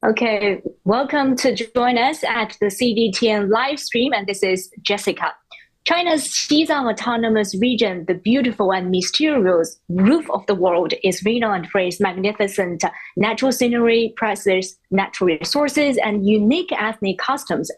Okay, welcome to join us at the CGTN live stream, and this is Jessica. China's Xizang Autonomous Region, the beautiful and mysterious roof of the world, is renowned for its magnificent natural scenery, precious natural resources, and unique ethnic customs.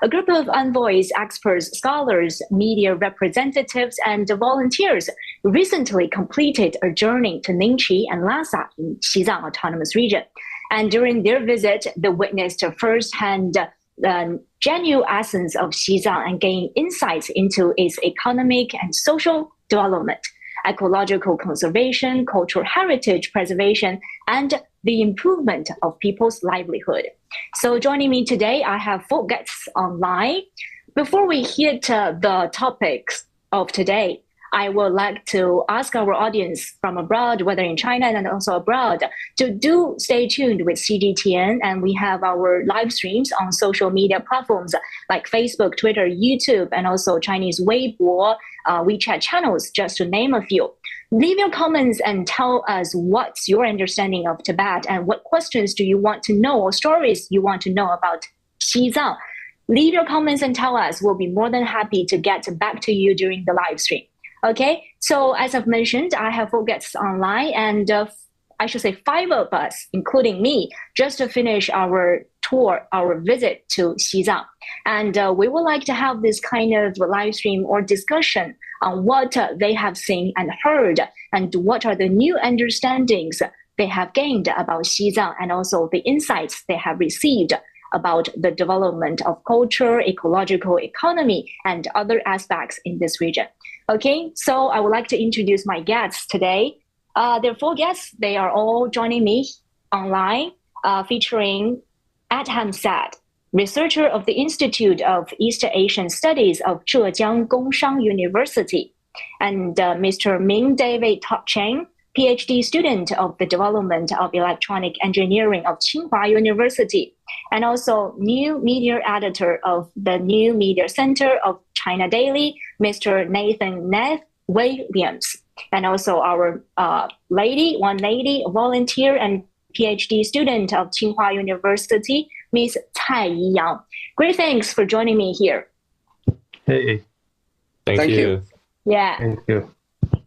A group of envoys, experts, scholars, media representatives, and volunteers recently completed a journey to Nyingchi and Lhasa in Xizang Autonomous Region. And during their visit, they witnessed firsthand the genuine essence of Xizang and gained insights into its economic and social development, ecological conservation, cultural heritage preservation, and the improvement of people's livelihood. So joining me today, I have 4 guests online. Before we hit the topics of today, I would like to ask our audience from abroad, whether in China and also abroad, to do stay tuned with CGTN. And we have our live streams on social media platforms like Facebook, Twitter, YouTube, and also Chinese Weibo, WeChat channels, just to name a few. Leave your comments and tell us what's your understanding of Tibet and what questions do you want to know or stories you want to know about Xizang. Leave your comments and tell us. We'll be more than happy to get back to you during the live stream. Okay, so as I've mentioned, I have 4 guests online, and I should say 5 of us, including me, just to finish our tour, our visit to Xizang. And we would like to have this kind of live stream or discussion on what they have seen and heard, and what are the new understandings they have gained about Xizang, and also the insights they have received about the development of culture, ecological economy, and other aspects in this region. Okay, so I would like to introduce my guests today. There are 4 guests. They are all joining me online, featuring Adham Sad, researcher of the Institute of East Asian Studies of Zhejiang Gongshang University, and Mr. Ming David Cheng, PhD student of the Development of Electronic Engineering of Tsinghua University, and also new media editor of the New Media Center of China Daily, Mr. Nathan Neff Williams, and also our one lady, volunteer and PhD student of Tsinghua University, Ms. Cai Yang. Great, thanks for joining me here. Hey, thank you. Yeah. Thank you.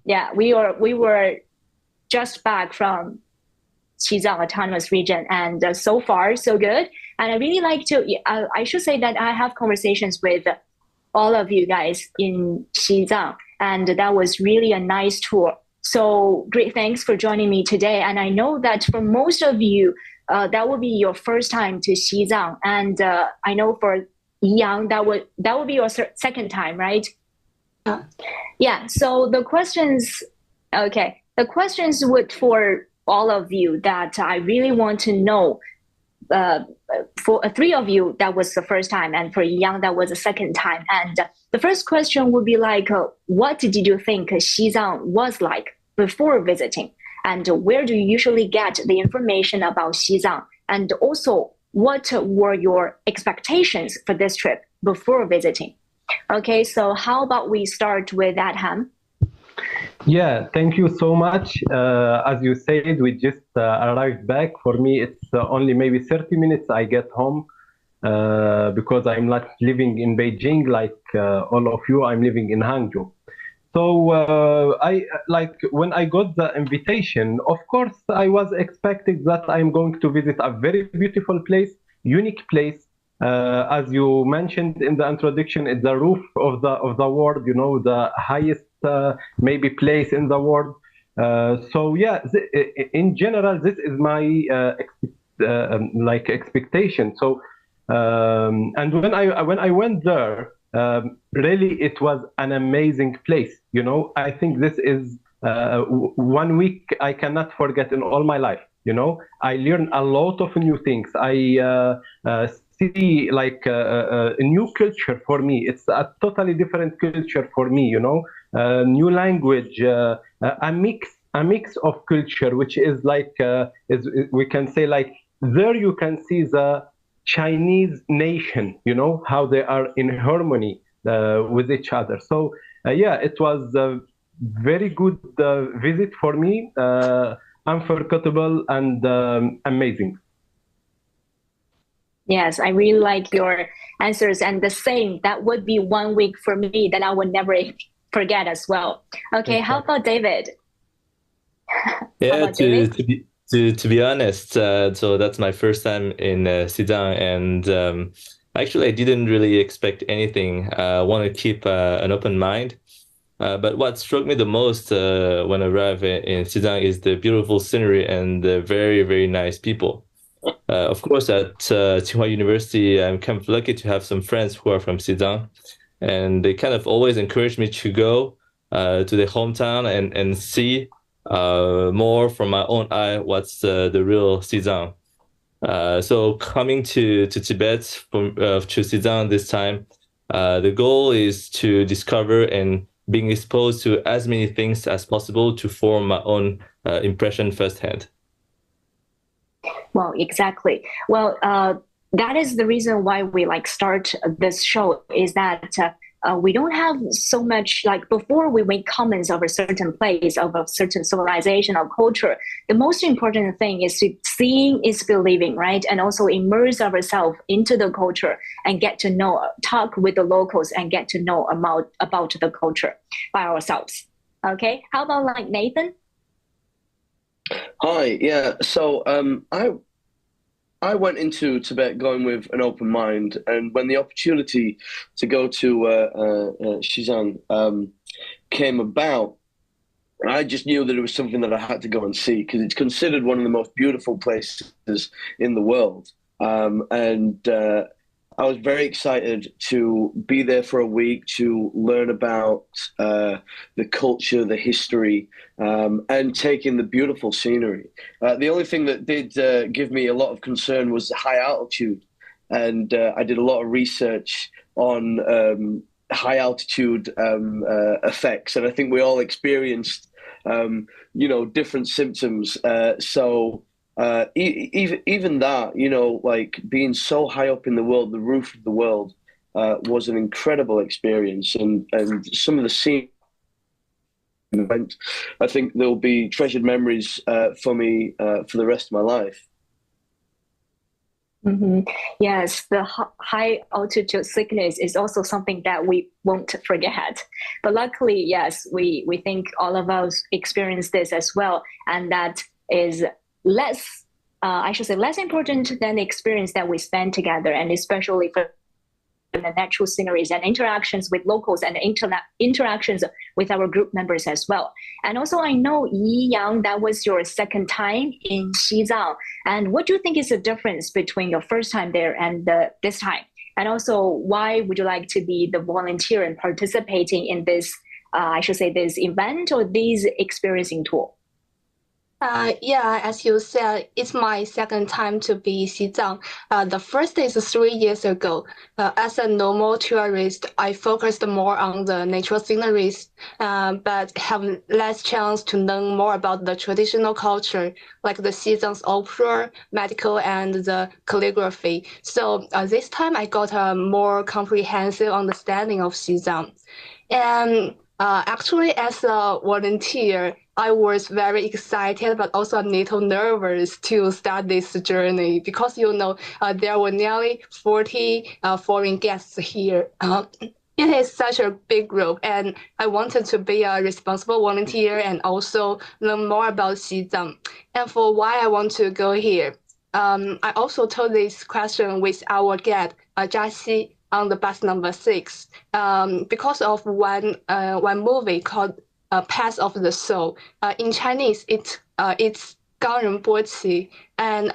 Yeah, we were just back from Xizang Autonomous Region, and so far so good. And I really like to, I should say that I have conversations with all of you guys in Xizang, and that was really a nice tour. So great, thanks for joining me today. And I know that for most of you, that will be your first time to Xizang, and I know for Yang, that would be your second time, right? Yeah. So the questions, okay. The questions would for all of you that I really want to know. For 3 of you, that was the first time, and for Yang, that was the second time. And the first question would be like, what did you think Xizang was like before visiting? And where do you usually get the information about Xizang? And also, what were your expectations for this trip before visiting? Okay, so how about we start with Adham? Yeah, thank you so much. As you said, we just arrived back. For me, it's only maybe 30 minutes I get home because I'm not living in Beijing like all of you. I'm living in Hangzhou. So I when I got the invitation, of course, I was expecting that I'm going to visit a very beautiful place, unique place. As you mentioned in the introduction, it's the roof of the world. You know, the highest maybe place in the world. So yeah, in general, this is my expectation. So and when I went there, really it was an amazing place. You know, I think this is 1 week I cannot forget in all my life. You know, I learned a lot of new things. I see like a new culture for me. It's a totally different culture for me. You know, new language, a mix of culture, which is like we can say like there you can see the Chinese nation. You know how they are in harmony with each other. So yeah, it was a very good visit for me. Unforgettable and amazing. Yes, I really like your answers. And the same, that would be 1 week for me that I would never forget as well. Okay, how about David? How Yeah, about David? to be honest, so that's my first time in Xizang, and actually I didn't really expect anything. I want to keep an open mind. But what struck me the most when I arrived in Xizang is the beautiful scenery and the very, very nice people. Of course, at Tsinghua University, I'm kind of lucky to have some friends who are from Xizang, and they kind of always encourage me to go to their hometown and see more from my own eye what's the real Xizang. So coming to Tibet from to Xizang this time, the goal is to discover and being exposed to as many things as possible to form my own impression firsthand. Well, exactly. Well, that is the reason why we like start this show is that we don't have so much like before we make comments of a certain place, of a certain civilization or culture. The most important thing is to seeing is believing, right? And also immerse ourselves into the culture and get to know, talk with the locals and get to know about the culture by ourselves. Okay, how about like Nathan? Hi, yeah. So I went into Tibet going with an open mind, and when the opportunity to go to Xizang came about, I just knew that it was something that I had to go and see because it's considered one of the most beautiful places in the world. And I was very excited to be there for a week to learn about the culture, the history, and take in the beautiful scenery. The only thing that did give me a lot of concern was the high altitude. And I did a lot of research on high altitude effects. And I think we all experienced, different symptoms. Even that, like being so high up in the world, the roof of the world, was an incredible experience, and some of the scenes. I think there'll be treasured memories for me for the rest of my life. Hmm. Yes, the high altitude sickness is also something that we won't forget. But luckily, yes, we think all of us experience this as well, and that is less, I should say, less important than the experience that we spend together, and especially for the natural sceneries and interactions with locals and interactions with our group members as well. And also, I know Yi Yang, that was your second time in Xizang. And what do you think is the difference between your first time there and this time? And also, why would you like to be the volunteer and participating in this, I should say, this event or this experiencing tour? Yeah, as you said, it's my second time to be Xizang. The first is 3 years ago. As a normal tourist, I focused more on the natural sceneries, but have less chance to learn more about the traditional culture, like the Xizang's opera, medical, and the calligraphy. So this time I got a more comprehensive understanding of Xizang. And actually, as a volunteer, I was very excited, but also a little nervous to start this journey because, there were nearly 40 foreign guests here. It is such a big group, and I wanted to be a responsible volunteer and also learn more about Xizang. And for why I want to go here, I also told this question with our guide, Jassy, on the bus number 6, because of one movie called Path of the Soul. In Chinese, it's 冈仁波齐, and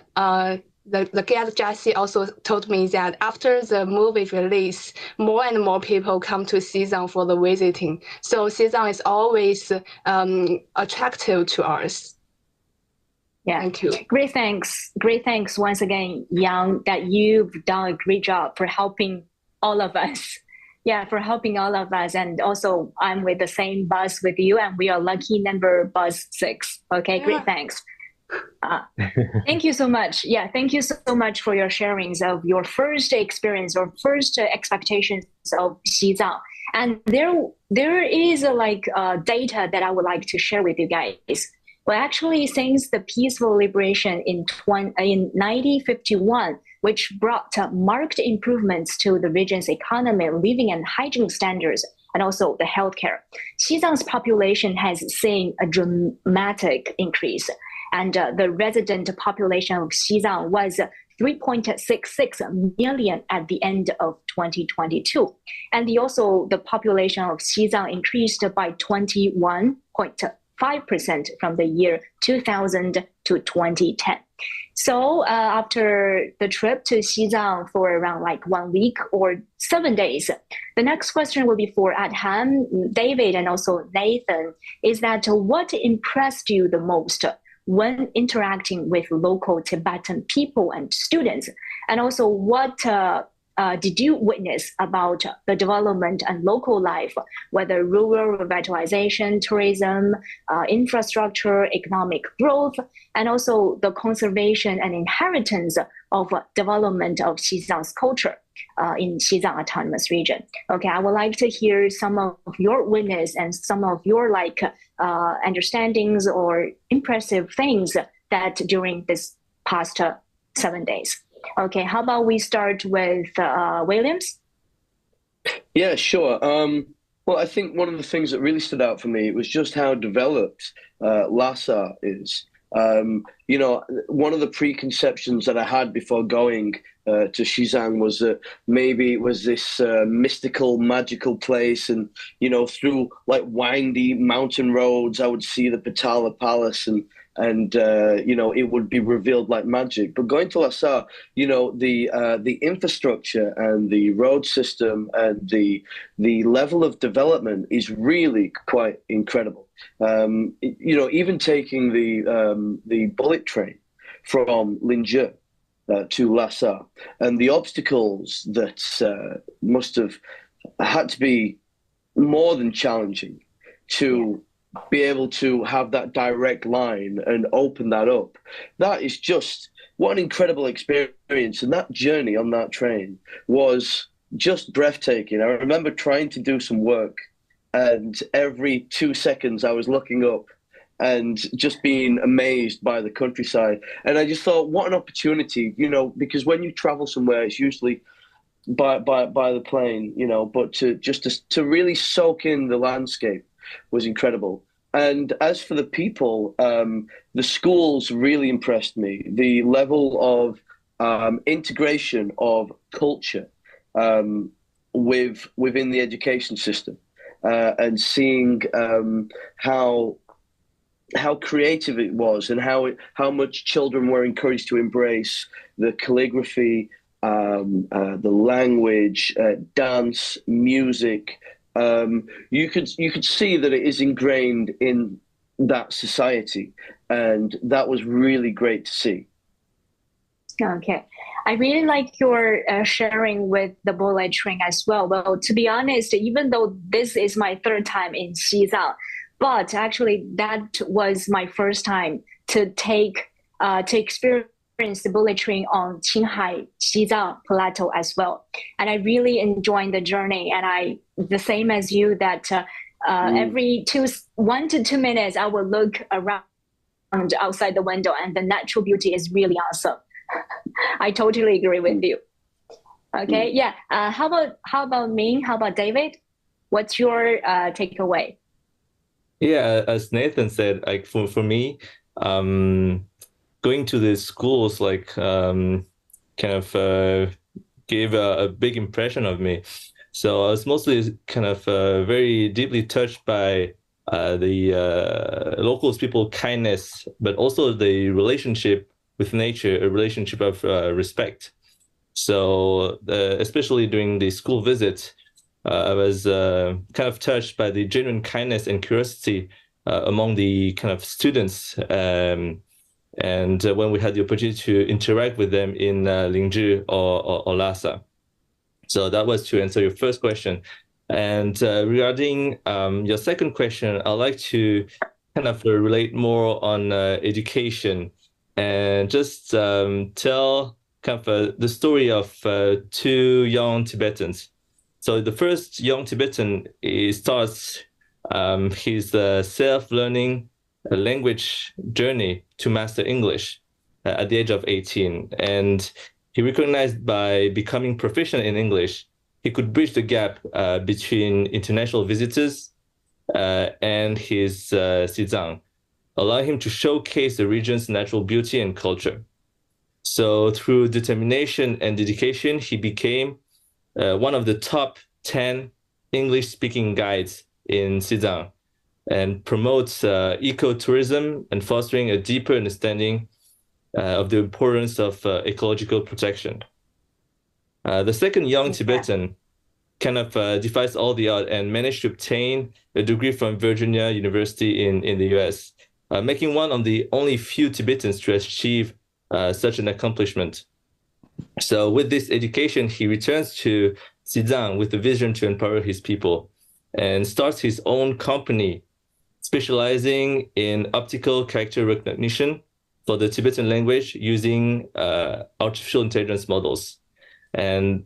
the guest Jessie also told me that after the movie release, more and more people come to Xizang for the visiting. So Xizang is always attractive to us. Yeah. Thank you. Great thanks. Great thanks once again, Yang, that you've done a great job for helping all of us. Yeah, for helping all of us. And also, I'm with the same bus with you, and we are lucky number bus 6. Okay, great thanks. Thank you so much. Yeah, thank you so much for your sharings of your first experience or first expectations of Xizang. And there is data that I would like to share with you guys. Well, actually, since the peaceful liberation in 1951, which brought marked improvements to the region's economy, living and hygiene standards, and also the healthcare, Xizang's population has seen a dramatic increase. And the resident population of Xizang was 3.66 million at the end of 2022. And the population of Xizang increased by 21.5% from the year 2000 to 2010. So after the trip to Xizang for around like 1 week or 7 days, the next question will be for Adham, David, and also Nathan, is that what impressed you the most when interacting with local Tibetan people and students? And also, what did you witness about the development and local life, whether rural revitalization, tourism, infrastructure, economic growth, and also the conservation and inheritance of development of Xizang's culture in Xizang Autonomous Region? Okay, I would like to hear some of your witness and some of your understandings or impressive things that during this past 7 days. Okay, how about we start with Williams? Yeah, sure. Well, I think one of the things that really stood out for me was just how developed Lhasa is. You know, one of the preconceptions that I had before going to Xizang was that maybe it was this mystical, magical place, and you know, through like windy mountain roads, I would see the Patala Palace, and you know, it would be revealed like magic. But going to Lhasa, you know, the infrastructure and the road system and the level of development is really quite incredible. You know, even taking the bullet train from Linzhi to Lhasa, and the obstacles that must have had to be more than challenging to be able to have that direct line and open that up. That is just, what an incredible experience. And that journey on that train was just breathtaking. I remember trying to do some work, and every 2 seconds I was looking up and just being amazed by the countryside. And I just thought, what an opportunity, you know, because when you travel somewhere, it's usually by the plane, you know, but to really soak in the landscape was incredible. And as for the people, the schools really impressed me. The level of integration of culture within the education system, and seeing how creative it was, and how much children were encouraged to embrace the calligraphy, the language, dance, music. You could see that it is ingrained in that society, and that was really great to see. Okay, I really like your sharing with the bullet train as well. Well, to be honest, even though this is my 3rd time in Xizang, but actually that was my first time to experience the bullet train on Qinghai Xizang Plateau as well. And I really enjoyed the journey. And the same as you, that every 1 to 2 minutes, I will look around outside the window, and the natural beauty is really awesome. I totally agree with you. Okay, yeah. How about Ming? How about David? What's your takeaway? Yeah, as Nathan said, like for me, going to the schools kind of gave a big impression of me. So I was mostly kind of very deeply touched by the locals' people kindness, but also the relationship with nature, a relationship of respect. So especially during the school visit, I was kind of touched by the genuine kindness and curiosity among the kind of students. And when we had the opportunity to interact with them in Linzhi or Lhasa. So that was to answer your first question. And regarding your second question, I'd like to kind of relate more on education and just tell kind of the story of 2 young Tibetans. So the first young Tibetan starts his self-learning a language journey to master English at the age of 18. And he recognized by becoming proficient in English, he could bridge the gap between international visitors and his Xizang, allowing him to showcase the region's natural beauty and culture. So through determination and dedication, he became one of the top 10 English-speaking guides in Xizang and promotes ecotourism and fostering a deeper understanding of the importance of ecological protection. The second young Tibetan kind of defies all the odds and managed to obtain a degree from Virginia University in the US, making one of the only few Tibetans to achieve such an accomplishment. So with this education, he returns to Xizang with a vision to empower his people and starts his own company specializing in optical character recognition for the Tibetan language using artificial intelligence models. And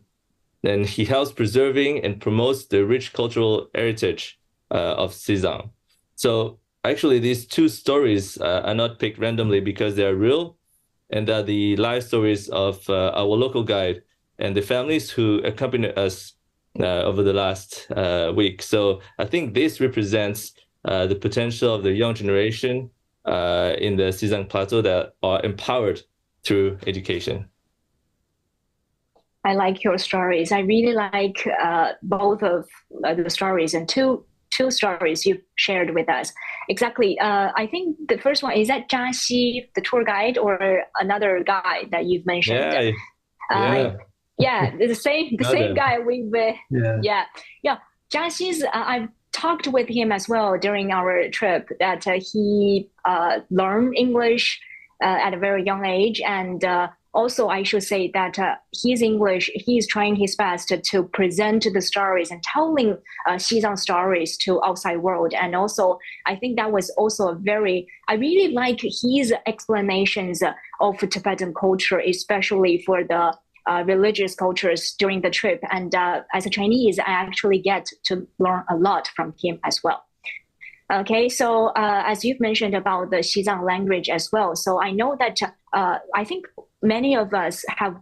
then he helps preserving and promotes the rich cultural heritage of Xizang. So actually, these two stories are not picked randomly because they are real, and are the life stories of our local guide and the families who accompanied us over the last week. So I think this represents the potential of the young generation in the Xizang Plateau that are empowered through education. I like your stories. I really like both of the stories, and two stories you shared with us. Exactly. I think the first one is that Zhang Xi, the tour guide, or another guy that you've mentioned. Yeah, the same guy. Zhang Xi's. I've talked with him as well during our trip. That he learned English at a very young age, and also, I should say that his English, he's trying his best to present the stories and telling Xizang stories to outside world. And also, I think that was also I really like his explanations of Tibetan culture, especially for the religious cultures during the trip. And as a Chinese, I actually get to learn a lot from him as well. Okay, so as you've mentioned about the Xizang language as well, so I know that I think many of us have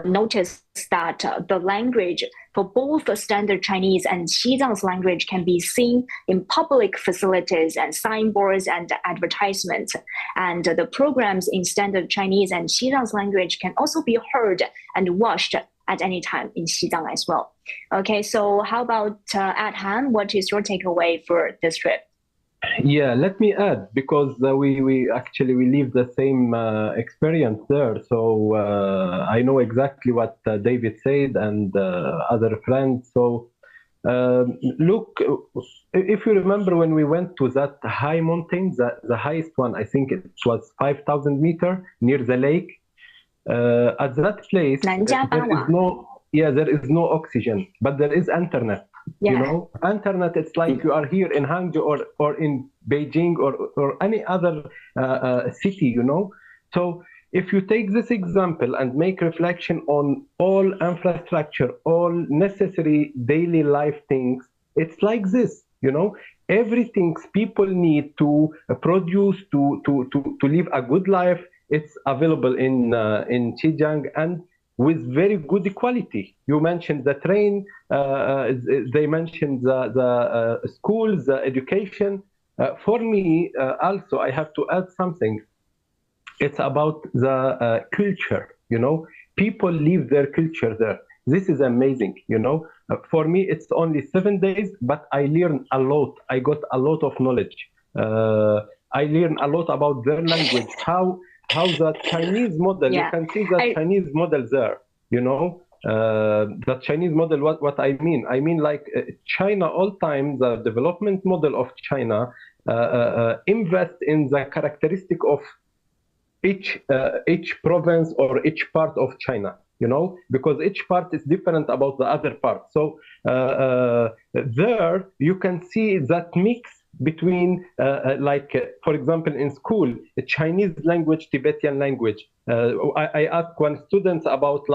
noticed that the language for both the standard Chinese and Xizang's language can be seen in public facilities and signboards and advertisements. And the programs in standard Chinese and Xizang's language can also be heard and watched at any time in Xizang as well. Okay, so how about Adhan? What is your takeaway for this trip? Yeah, let me add, because we live the same experience there. So I know exactly what David said and other friends. So look, if you remember when we went to that high mountain, the highest one, I think it was 5,000 meters near the lake. At that place, there is no oxygen, but there is internet. Yeah. You know, internet, it's like you are here in Hangzhou or in Beijing or any other city, you know. So if you take this example and make reflection on all infrastructure, all necessary daily life things, it's like this, you know. Everything people need to produce to live a good life, it's available in Xizang, and with very good quality. You mentioned the train, they mentioned the schools, the education. For me, also, I have to add something. It's about the culture, you know. People live their culture there. This is amazing, you know. For me, it's only 7 days, but I learned a lot. I got a lot of knowledge. I learned a lot about their language, how the Chinese model, you can see the Chinese model there, you know, the Chinese model, what I mean? I mean, like China, all time, the development model of China invest in the characteristic of each province or each part of China, you know, because each part is different about the other part. So there you can see that mix between for example, in school, Chinese language, Tibetan language. I asked one student about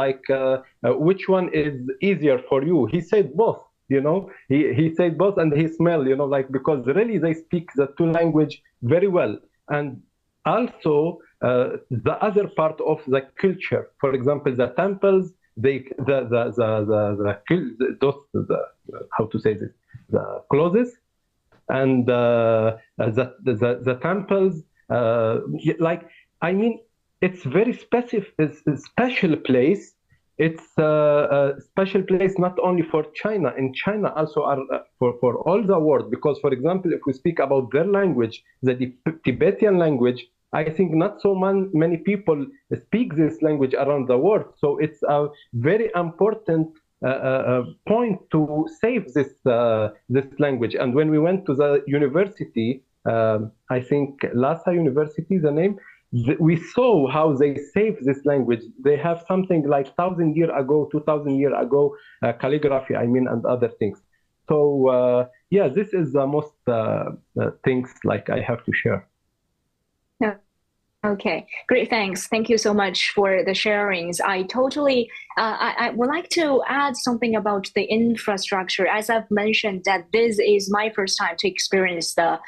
which one is easier for you. He said both. you know. He said both, and he smell, you know, like, because really they speak the two language very well. And also the other part of the culture, for example, the temples, how to say this, the clothes, and the temples, like, I mean, it's very special place. It's a special place not only for China. In China also are for all the world, because, for example, if we speak about their language, the Tibetan language, I think not so many people speak this language around the world. So it's a very important point to save this language. And when we went to the university, I think Lhasa University, the name, we saw how they save this language. They have something like 1,000 years ago, 2,000 years ago, calligraphy, I mean, and other things. So yeah, this is the most things like I have to share. Okay, great. Thanks. Thank you so much for the sharings. I totally, I would like to add something about the infrastructure. As I've mentioned, that this is my first time to experience the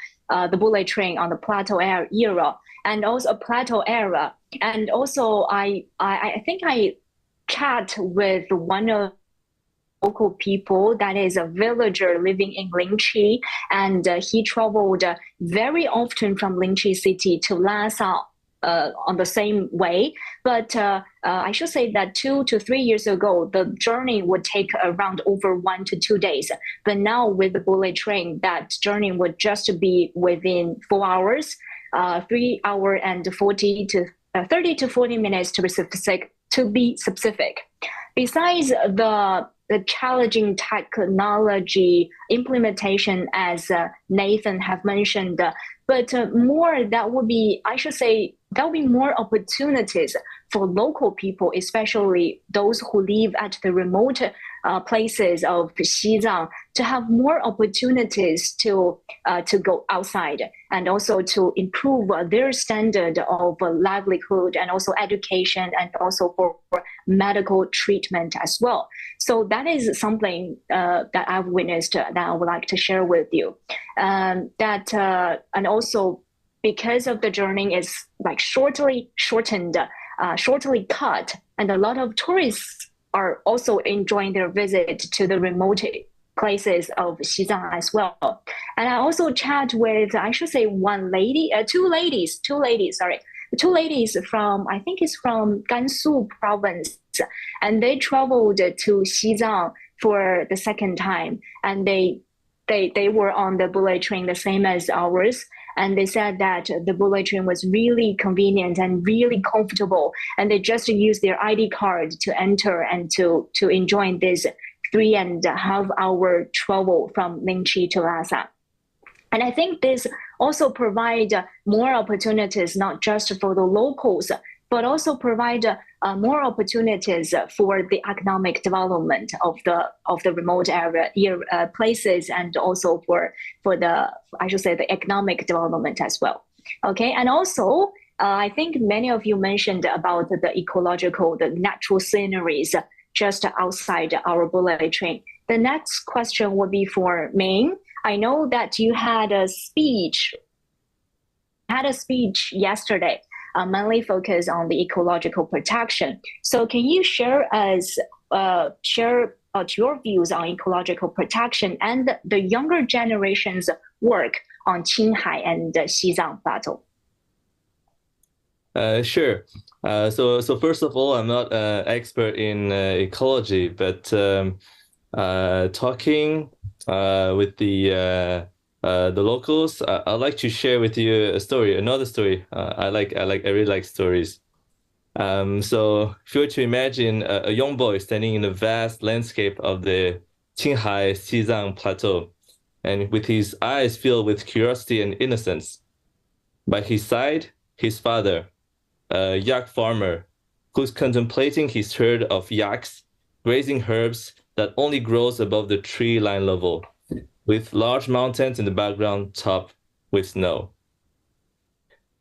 bullet train on the plateau era, and also a plateau era. And also, I think I chat with one of local people that is a villager living in Nyingchi, and he traveled very often from Nyingchi city to Lhasa on the same way. But I should say that 2 to 3 years ago, the journey would take around over 1 to 2 days. But now with the bullet train, that journey would just be within 4 hours, 3 hours and 30 to 40 minutes to be specific. Besides the challenging technology implementation, as Nathan have mentioned, but more that would be, I should say, there will be more opportunities for local people, especially those who live at the remote places of Xizang, to have more opportunities to go outside, and also to improve their standard of livelihood, and also education, and also for medical treatment as well. So that is something that I've witnessed that I would like to share with you. And also, because of the journey is like shortly cut, and a lot of tourists are also enjoying their visit to the remote places of Xizang as well. And I also chat with, I should say, two ladies from, I think it's from Gansu province, and they traveled to Xizang for the second time, and they were on the bullet train the same as ours. And they said that the bullet train was really convenient and really comfortable, and they just used their ID card to enter and to enjoy this 3.5 hour travel from Nyingchi to Lhasa. And I think this also provide more opportunities, not just for the locals, but also provide more opportunities for the economic development of the remote area places, and also for the, I should say, the economic development as well. Okay, and also I think many of you mentioned about the ecological, the natural sceneries just outside our bullet train. The next question would be for Ming. I know that you had a speech yesterday, mainly focused on the ecological protection. So can you share your views on ecological protection and the younger generation's work on Qinghai and the Xizang Plateau? Sure. So first of all, I'm not an expert in ecology, but talking with the locals, I'd like to share with you another story. I really like stories. So if you were to imagine a young boy standing in the vast landscape of the Qinghai Xizang Plateau, and with his eyes filled with curiosity and innocence. By his side, his father, a yak farmer, who's contemplating his herd of yaks grazing herbs that only grows above the tree line level, with large mountains in the background topped with snow.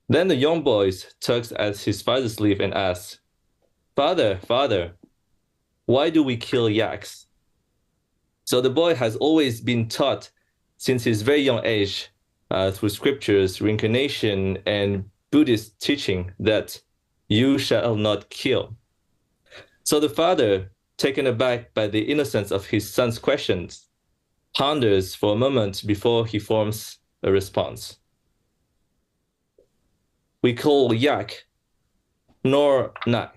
Then the young boy tugs at his father's sleeve and asks, Father, why do we kill yaks?" So the boy has always been taught since his very young age, through scriptures, reincarnation, and Buddhist teaching, that you shall not kill. So the father, taken aback by the innocence of his son's questions, ponders for a moment before he forms a response. We call yak nor nai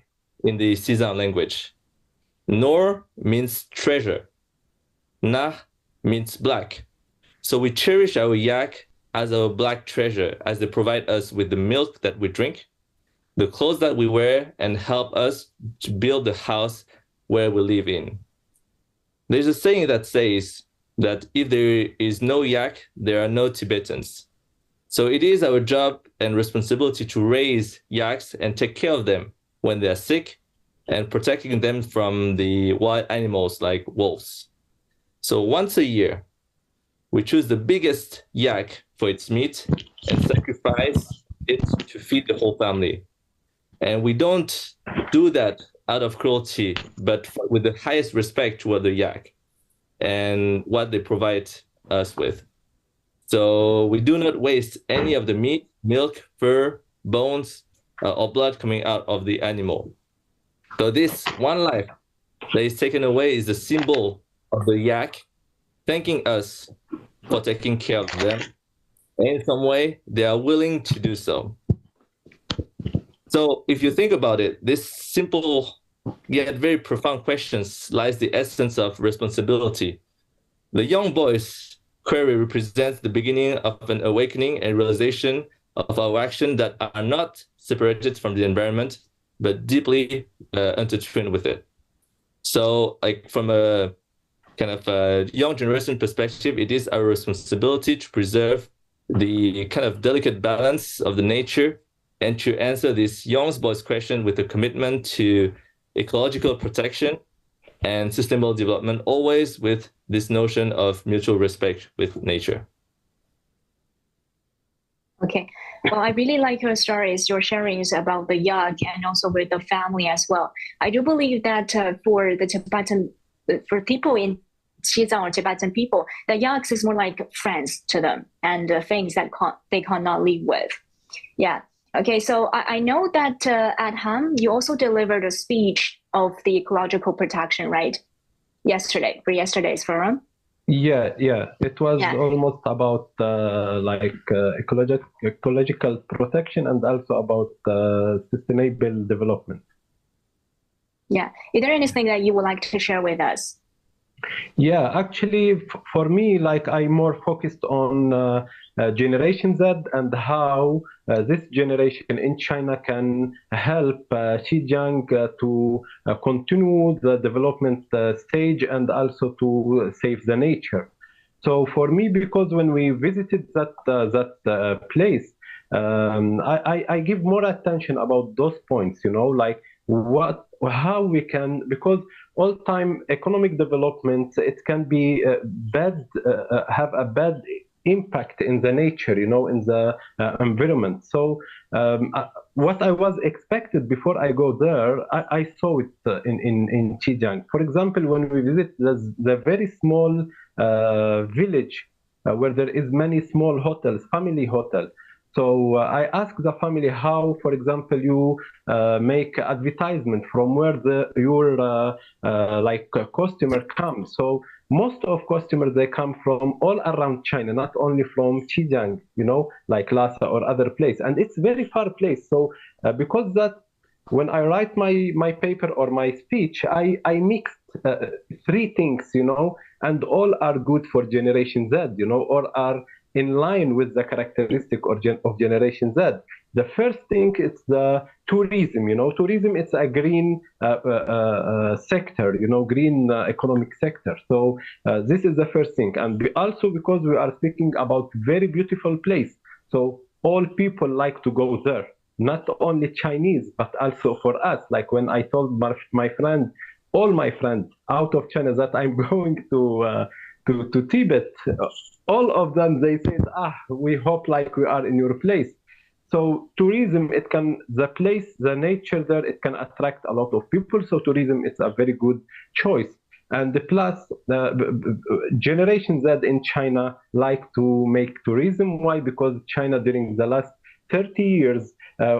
in the Xizang language. Nor means treasure. Na means black. So we cherish our yak as our black treasure, as they provide us with the milk that we drink, the clothes that we wear, and help us to build the house where we live in. There's a saying that says that if there is no yak, there are no Tibetans. So it is our job and responsibility to raise yaks and take care of them when they are sick, and protecting them from the wild animals like wolves. So once a year, we choose the biggest yak for its meat and sacrifice it to feed the whole family. And we don't do that out of cruelty, but with the highest respect toward the yak and what they provide us with. So we do not waste any of the meat, milk, fur, bones, or blood coming out of the animal. So this one life that is taken away is the symbol of the yak thanking us for taking care of them. And in some way, they are willing to do so. So if you think about it, this simple yet very profound questions lies the essence of responsibility. The young boy's query represents the beginning of an awakening and realization of our action that are not separated from the environment, but deeply intertwined with it. So like from a kind of a young generation perspective, it is our responsibility to preserve the kind of delicate balance of the nature and to answer this young boy's question with a commitment to ecological protection and sustainable development, always with this notion of mutual respect with nature. Okay. Well, I really like your stories, your sharings about the yak and also with the family as well. I do believe that for the Tibetan, for people in Xizang or Tibetan people, the yaks is more like friends to them and things that they cannot live with. Yeah. Okay. So I know that at Ham, you also delivered a speech of the ecological protection, right? Yesterday, for yesterday's forum. Yeah. It was almost about ecological protection and also about sustainable development. Yeah. Is there anything that you would like to share with us? Yeah, actually, for me, like I'm more focused on Generation Z and how this generation in China can help Xizang to continue the development stage and also to save the nature. So for me, because when we visited that place, I give more attention about those points, like how we can, because all time economic development, it can be have a bad impact in the nature, in the environment. So what I was expected before I go there, I saw it in Xizang. For example, when we visit the very small village where there is many small hotels, family hotels. So I asked the family how, for example, you make advertisement from where your customer comes. So most of customers, they come from all around China, not only from Xizang, like Lhasa or other place. And it's very far place. So because that, when I write my paper or my speech, I mixed three things, and all are good for Generation Z, or are in line with the characteristic of Generation Z. The first thing is the tourism. Tourism is a green sector, green economic sector. So this is the first thing. And also because we are speaking about very beautiful place. So all people like to go there, not only Chinese, but also for us. Like when I told my friend, all my friends out of China that I'm going to Tibet, all of them, they said, we hope like we are in your place. So tourism, the nature there, it can attract a lot of people. So tourism is a very good choice. And plus, Generation Z in China like to make tourism. Why? Because China during the last 30 years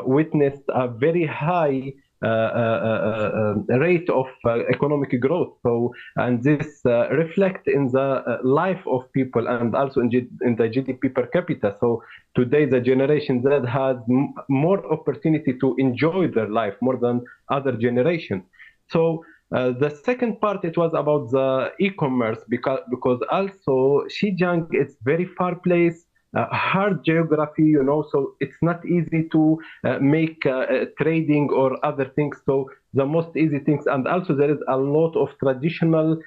witnessed a very high rate of economic growth. So, and this reflect in the life of people and also in the GDP per capita. So today the Generation Z has more opportunity to enjoy their life more than other generations. So the second part, it was about the e-commerce, because also Xizang, it's very far place, hard geography, you know, so it's not easy to make trading or other things. So the most easy things, and also there is a lot of traditional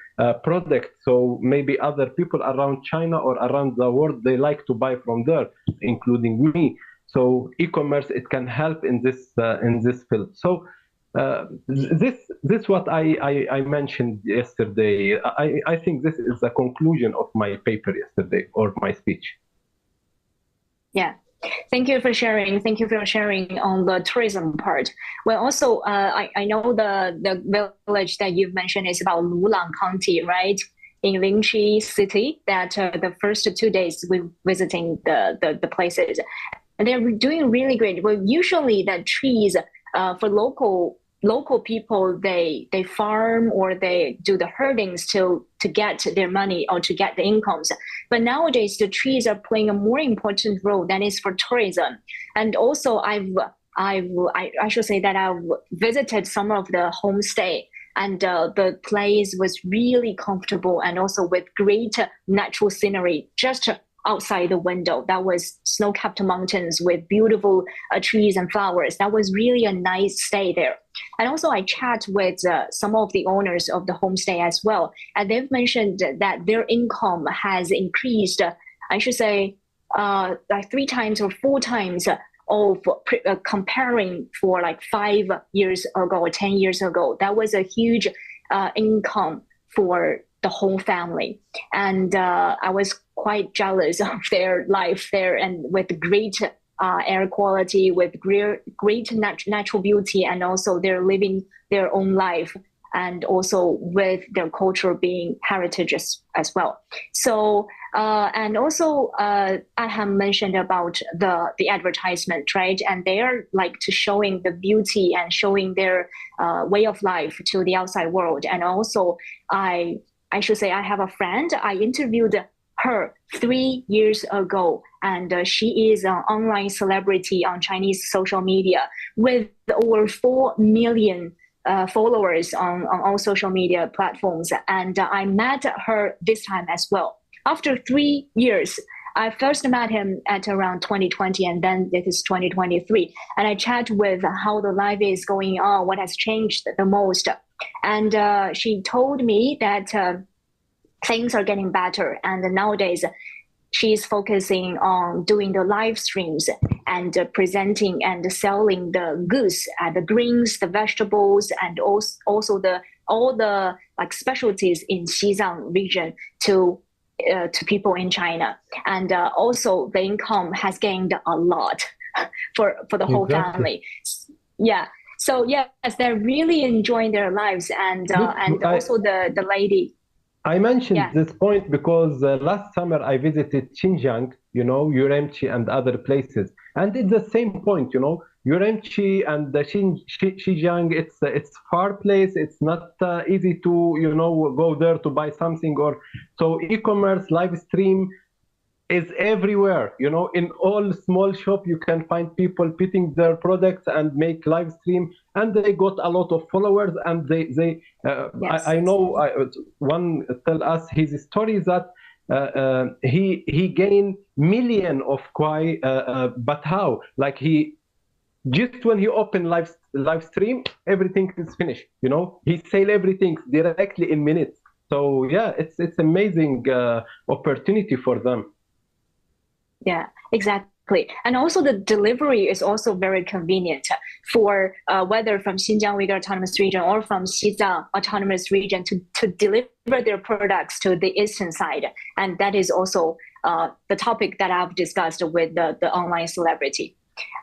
products. So maybe other people around China or around the world, they like to buy from there, including me. So e-commerce, it can help in this field. So this what I mentioned yesterday. I think this is the conclusion of my paper yesterday, or my speech. Yeah. Thank you for sharing. Thank you for sharing on the tourism part. Well, also, I know the village that you've mentioned is about Lulang County, right? In Nyingchi city, that the first 2 days we visiting the places. And they're doing really great. Well, usually the trees for local people, they farm or they do the herdings to get their money or to get the incomes. But nowadays the trees are playing a more important role than is for tourism. And also I should say that I've visited some of the homestay, and the place was really comfortable and also with great natural scenery just outside the window. That was snow-capped mountains with beautiful trees and flowers. That was really a nice stay there. And also I chat with some of the owners of the homestay as well. And they've mentioned that their income has increased, I should say, like 3 times or 4 times of comparing for like 5 years ago or 10 years ago. That was a huge income for the whole family. And I was quite jealous of their life there, and with great air quality, with great natural beauty, and also they're living their own life, and also with their culture being heritage as well. So and also I have mentioned about the advertisement, right? And they are like to showing the beauty and showing their way of life to the outside world. And also I should say I have a friend, I interviewed her 3 years ago, and she is an online celebrity on Chinese social media with over 4 million followers on all social media platforms. And I met her this time as well. After 3 years, I first met him at around 2020, and then it is 2023. And I chat with how the life is going on, what has changed the most. And she told me that things are getting better. And nowadays, she's focusing on doing the live streams and presenting and selling the goods, the greens, the vegetables, and also all the like specialties in Xizang region to people in China. And also the income has gained a lot for the whole family. Yeah. So yes, they're really enjoying their lives. And also the lady. I mentioned this point because last summer I visited Xinjiang, you know, Urumqi and other places. And it's the same point, you know, Urumqi and the Xinjiang, it's far place. It's not easy to, you know, go there to buy something. Or so e-commerce, live stream is everywhere, you know, in all small shop you can find people putting their products and make live stream, and they got a lot of followers. And they I know one tell us his story that he gained million of kwai, but how? Like he just when he opened live stream, everything is finished, you know, he sell everything directly in minutes. So yeah, it's amazing opportunity for them. Yeah, exactly. And also the delivery is also very convenient for whether from Xinjiang Uyghur Autonomous Region or from Xizang Autonomous Region to deliver their products to the eastern side. And that is also the topic that I've discussed with the online celebrity.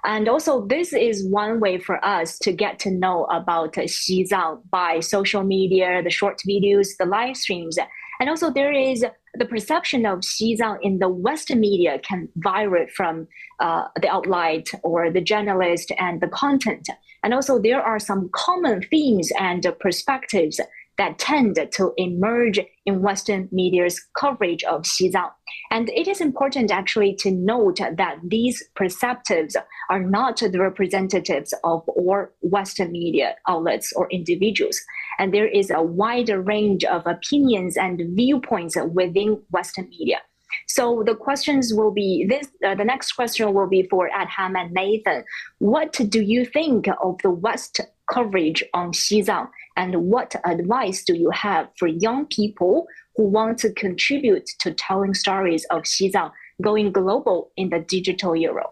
And also, this is one way for us to get to know about Xizang by social media, the short videos, the live streams. And also, there is the perception of Xizang in the Western media can vary from the outlet or the journalist and the content. And also, there are some common themes and perspectives that tend to emerge in Western media's coverage of Xizang. And it is important actually to note that these perspectives are not the representatives of all Western media outlets or individuals. And there is a wider range of opinions and viewpoints within Western media. So the questions will be this. The next question will be for Adham and Nathan. What do you think of the West coverage on Xizang, and what advice do you have for young people who want to contribute to telling stories of Xizang going global in the digital era?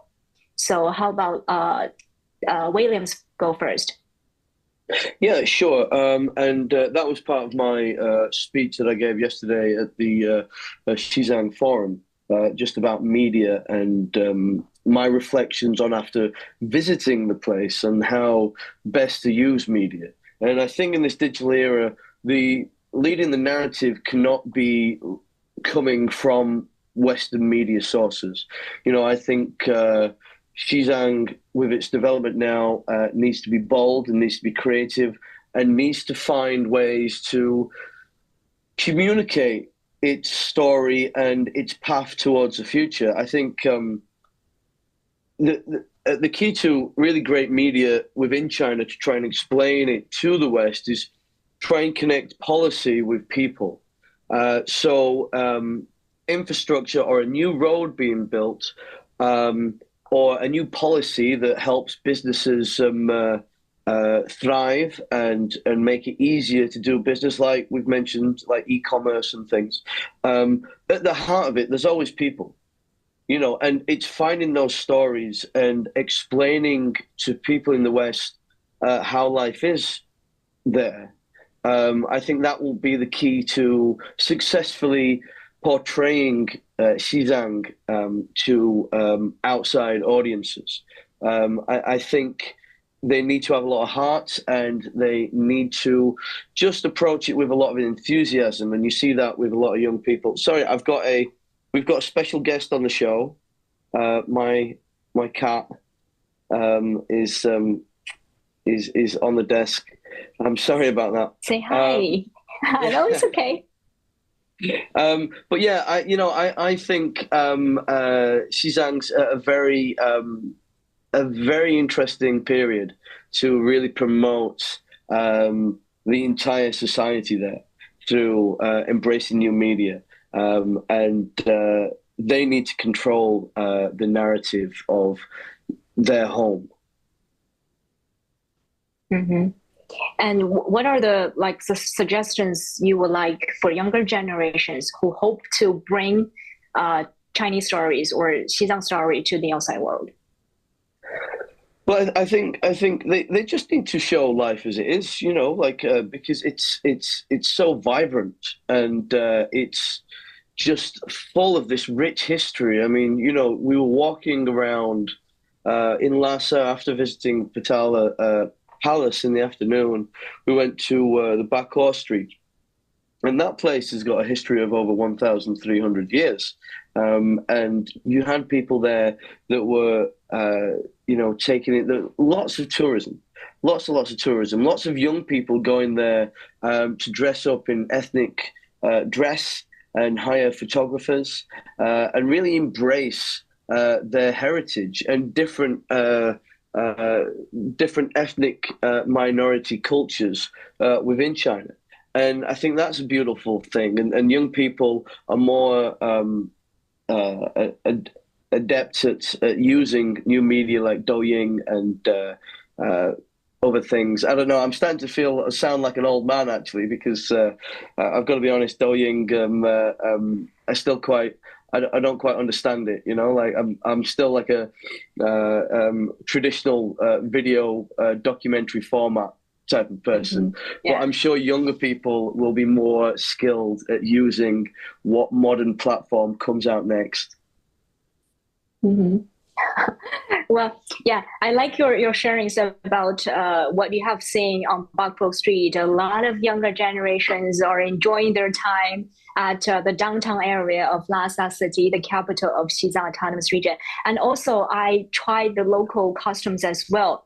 So how about Williams go first? Yeah, sure. And that was part of my speech that I gave yesterday at the Xizang Forum, just about media and my reflections on after visiting the place and how best to use media. And I think in this digital era, the leading the narrative cannot be coming from Western media sources. You know, I think Xizang, with its development now, needs to be bold and needs to be creative and needs to find ways to communicate its story and its path towards the future. I think the key to really great media within China to try and explain it to the West is try and connect policy with people. So infrastructure or a new road being built or a new policy that helps businesses thrive and make it easier to do business, like we've mentioned, like e-commerce and things. At the heart of it, there's always people. You know, and it's finding those stories and explaining to people in the West how life is there. I think that will be the key to successfully portraying Xizang to outside audiences. I think they need to have a lot of heart and they need to just approach it with a lot of enthusiasm. And you see that with a lot of young people. Sorry, we've got a special guest on the show. My cat is on the desk. I'm sorry about that. Say hi. No, it's okay. But yeah, I think Xizang's a very interesting period to really promote the entire society there through embracing new media. And they need to control the narrative of their home. Mm-hmm. And what are the suggestions you would like for younger generations who hope to bring Chinese stories or Xizang story to the outside world? Well, I think they just need to show life as it is, you know, because it's so vibrant and it's just full of this rich history. I mean, you know, we were walking around in Lhasa after visiting Patala Palace in the afternoon. We went to the Bakor Street, and that place has got a history of over 1,300 years. And you had people there that were, you know, taking it. Lots of tourism, lots of tourism, lots of young people going there to dress up in ethnic dress and hire photographers and really embrace their heritage and different ethnic minority cultures within China. And I think that's a beautiful thing. And young people are more adept at using new media like Douyin and other things. I don't know. I'm starting to sound like an old man, actually, because I've got to be honest, Douyin, I don't quite understand it, you know, like I'm still like a traditional video documentary format type of person. Mm-hmm. Yeah. But I'm sure younger people will be more skilled at using what modern platform comes out next. Mm-hmm. Well, yeah, I like your sharings about what you have seen on Bakpo Street. A lot of younger generations are enjoying their time at the downtown area of Lhasa City, the capital of Xizang Autonomous Region. And also, I tried the local customs as well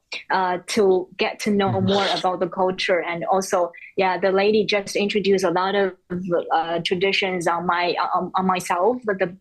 to get to know more about the culture. And also, yeah, the lady just introduced a lot of traditions on myself, but the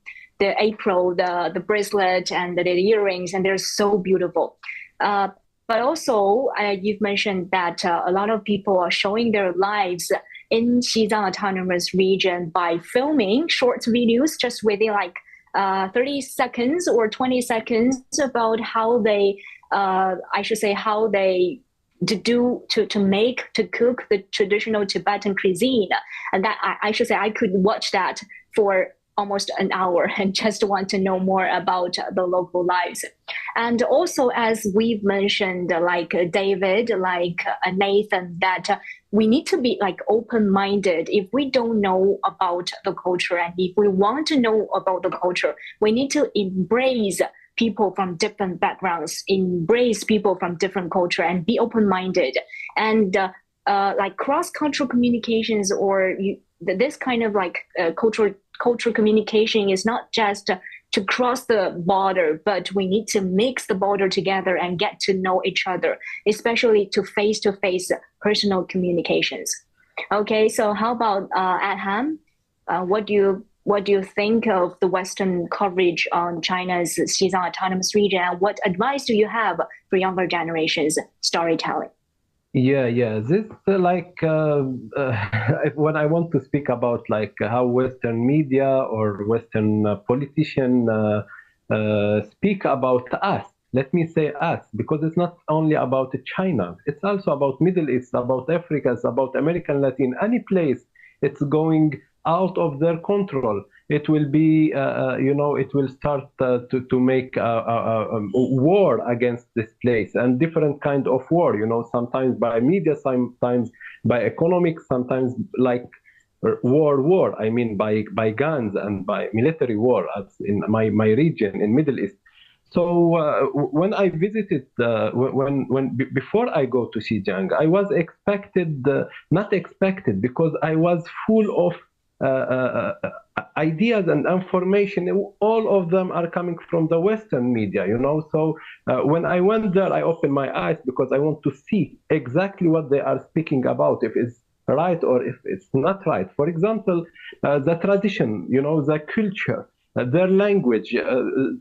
apron, the bracelet, and the earrings, and they're so beautiful. But also, you've mentioned that a lot of people are showing their lives in Xizang Autonomous Region by filming short videos just within like 30 seconds or 20 seconds about how they, I should say, how they to cook the traditional Tibetan cuisine. And that I should say I could watch that for almost an hour and just want to know more about the local lives. And also, as we've mentioned, like David, like Nathan, that we need to be like open-minded. If we don't know about the culture, and if we want to know about the culture, we need to embrace people from different backgrounds, embrace people from different culture, and be open-minded. And like cross-cultural communications, or this kind of like cultural communication is not just to cross the border, but we need to mix the border together and get to know each other, especially to face-to-face personal communications. Okay, so how about Adham? What do you think of the Western coverage on China's Xizang Autonomous Region, and what advice do you have for younger generations storytelling? Yeah. This when I want to speak about like how Western media or Western politician speak about us. Let me say us, because it's not only about China. It's also about Middle East, about Africa, it's about American Latin. Any place it's going out of their control, it will be, it will start to make a war against this place, and different kind of war, sometimes by media, sometimes by economics, sometimes like war, I mean by guns and by military war, as in my region in Middle East. So when I visited, before I go to Xizang, I was not expected, because I was full of ideas and information. All of them are coming from the Western media, So when I went there, I opened my eyes, because I want to see exactly what they are speaking about, if it's right or if it's not right. For example, the tradition, the culture, their language.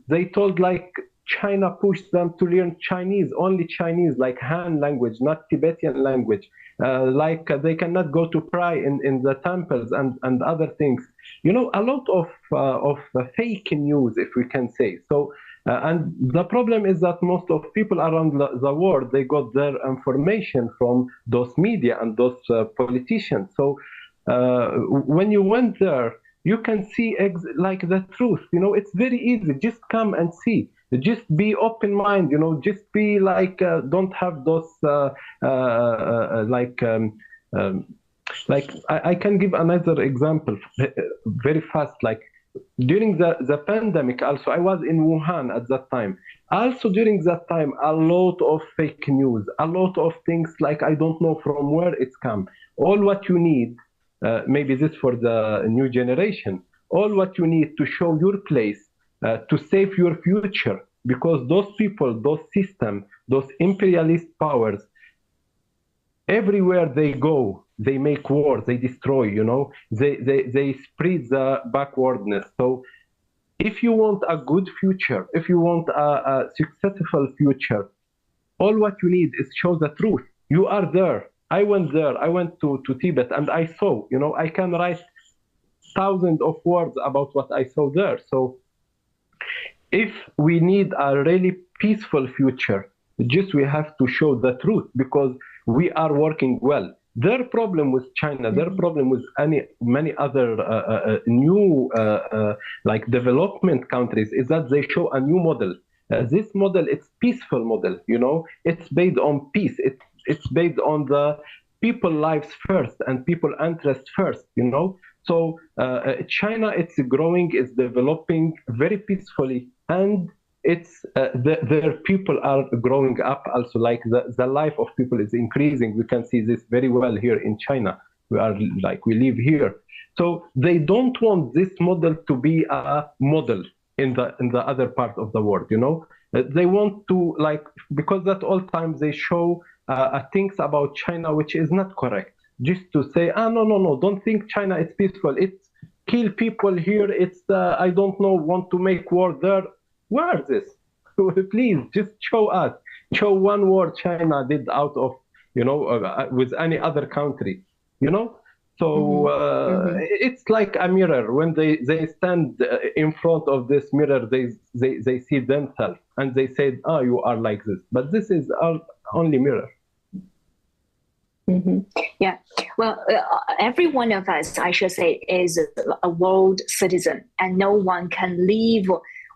They told like China pushed them to learn Chinese, only Chinese, like Han language, not Tibetan language. Like they cannot go to pray in the temples and other things. A lot of fake news, if we can say. So, and the problem is that most of people around the world, they got their information from those media and those politicians. So when you went there, you can see like the truth. It's very easy. Just come and see. Just be open mind. Just be like don't have those like I can give another example very fast. Like during the pandemic, also I was in Wuhan at that time. Also during that time, a lot of fake news, a lot of things like I don't know from where it's come. All what you need. Maybe this for the new generation. All what you need to show your place, to save your future, because those people, those systems, those imperialist powers, everywhere they go, they make war, they destroy. They spread the backwardness. So if you want a good future, if you want a successful future, all what you need is show the truth. You are there. I went there. I went to Tibet, and I saw. I can write thousands of words about what I saw there. So if we need a really peaceful future, just we have to show the truth, because we are working well. Their problem with China, their problem with many other new like development countries, is that they show a new model. This model, it's peaceful model. It's based on peace. It's based on the people lives first and people interest first. So China, it's growing, it's developing very peacefully, and it's their people are growing up also, like the life of people is increasing. We can see this very well here in China. We live here, so they don't want this model to be a model in the other part of the world, you know. They want to, like, because at all times they show things about China which is not correct, just to say, no, don't think China is peaceful, it's kill people here, it's I don't know, want to make war there. Where is this? Please just show one war China did out of, you know, with any other country, you know. So it's like a mirror. When they stand in front of this mirror, they see themselves and they say, oh, you are like this, but this is our only mirror. Yeah, well, every one of us, I should say, is a world citizen, and no one can live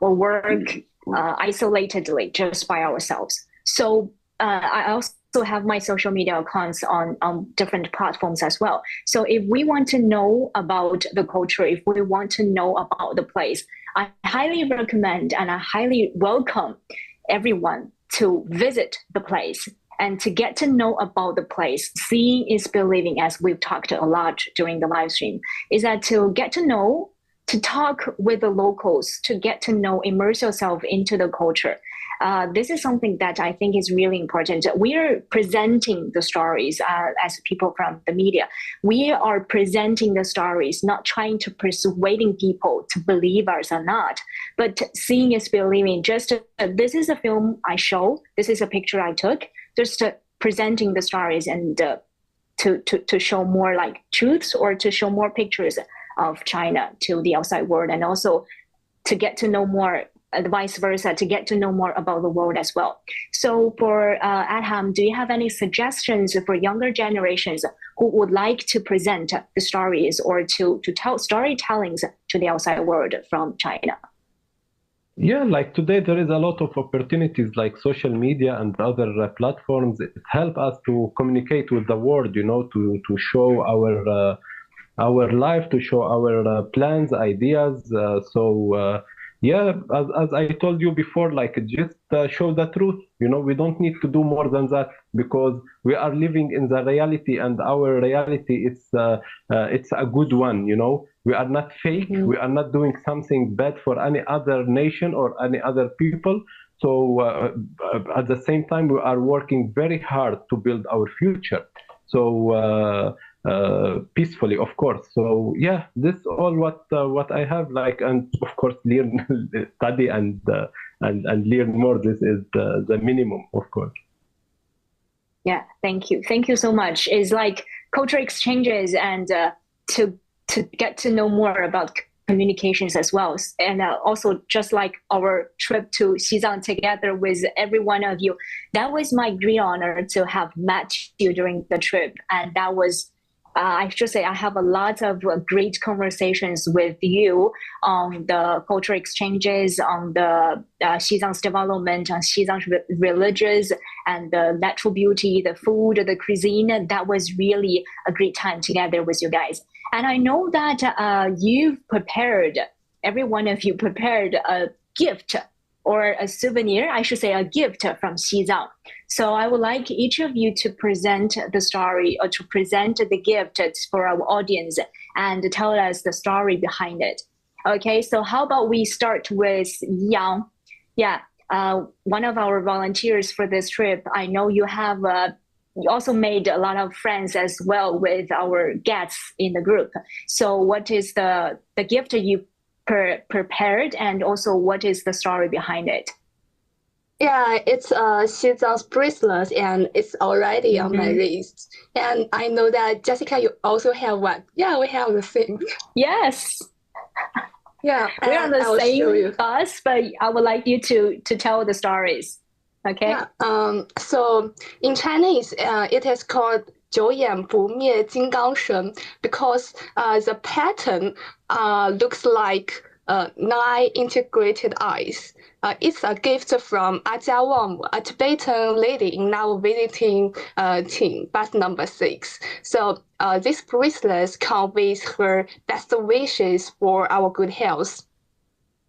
or work isolatedly just by ourselves. So I also have my social media accounts on different platforms as well. So if we want to know about the culture, if we want to know about the place, I highly recommend and I highly welcome everyone to visit the place and to get to know about the place. Seeing is believing, as we've talked a lot during the live stream, is that to get to know, to talk with the locals, to get to know, immerse yourself into the culture. This is something that I think is really important. We are presenting the stories as people from the media. We are presenting the stories, not trying to persuading people to believe us or not, but seeing is believing. Just this is a film I show, this is a picture I took, just presenting the stories and to show more like truths or to show more pictures of China to the outside world, and also to get to know more, vice versa, to get to know more about the world as well. So for Adham, do you have any suggestions for younger generations who would like to present the stories or to tell storytellings to the outside world from China? Yeah, like today there is a lot of opportunities like social media and other platforms. It help us to communicate with the world, you know, to show our life, to show our plans, ideas. Yeah, as I told you before, like just show the truth. You know, we don't need to do more than that because we are living in the reality, and our reality it's a good one. You know, we are not fake. We are not doing something bad for any other nation or any other people. So at the same time, we are working very hard to build our future. So peacefully, of course. So yeah, this is all what I have, like, and of course learn, study and learn more. This is the minimum, of course. Yeah, thank you so much. It's like culture exchanges and to get to know more about communications as well, and also just like our trip to Xizang together with every one of you, that was my great honor to have met you during the trip, and that was I should say I have a lot of great conversations with you on the cultural exchanges, on the Xizang's development, on Xizang's religions and the natural beauty, the food, the cuisine. That was really a great time together with you guys. And I know that you've prepared, every one of you prepared a gift or a souvenir, I should say a gift from Xizang. So I would like each of you to present the story or to present the gift for our audience and tell us the story behind it. Okay, so how about we start with Yang? Yeah, one of our volunteers for this trip. I know you have you also made a lot of friends as well with our guests in the group. So what is the gift you prepared, and also what is the story behind it? Yeah, it's Xizang's bracelet, and it's already on my wrist. And I know that Jessica, you also have one. Yeah, we have the same. Yes. Yeah, we're on the same bus, but I would like you to tell the stories. Okay. Yeah. So in Chinese, it is called 九眼不灭金刚神 because the pattern looks like 9 integrated eyes. It's a gift from Ajia Wang, a Tibetan lady in our visiting team, bus number 6. So this bracelet conveys her best wishes for our good health.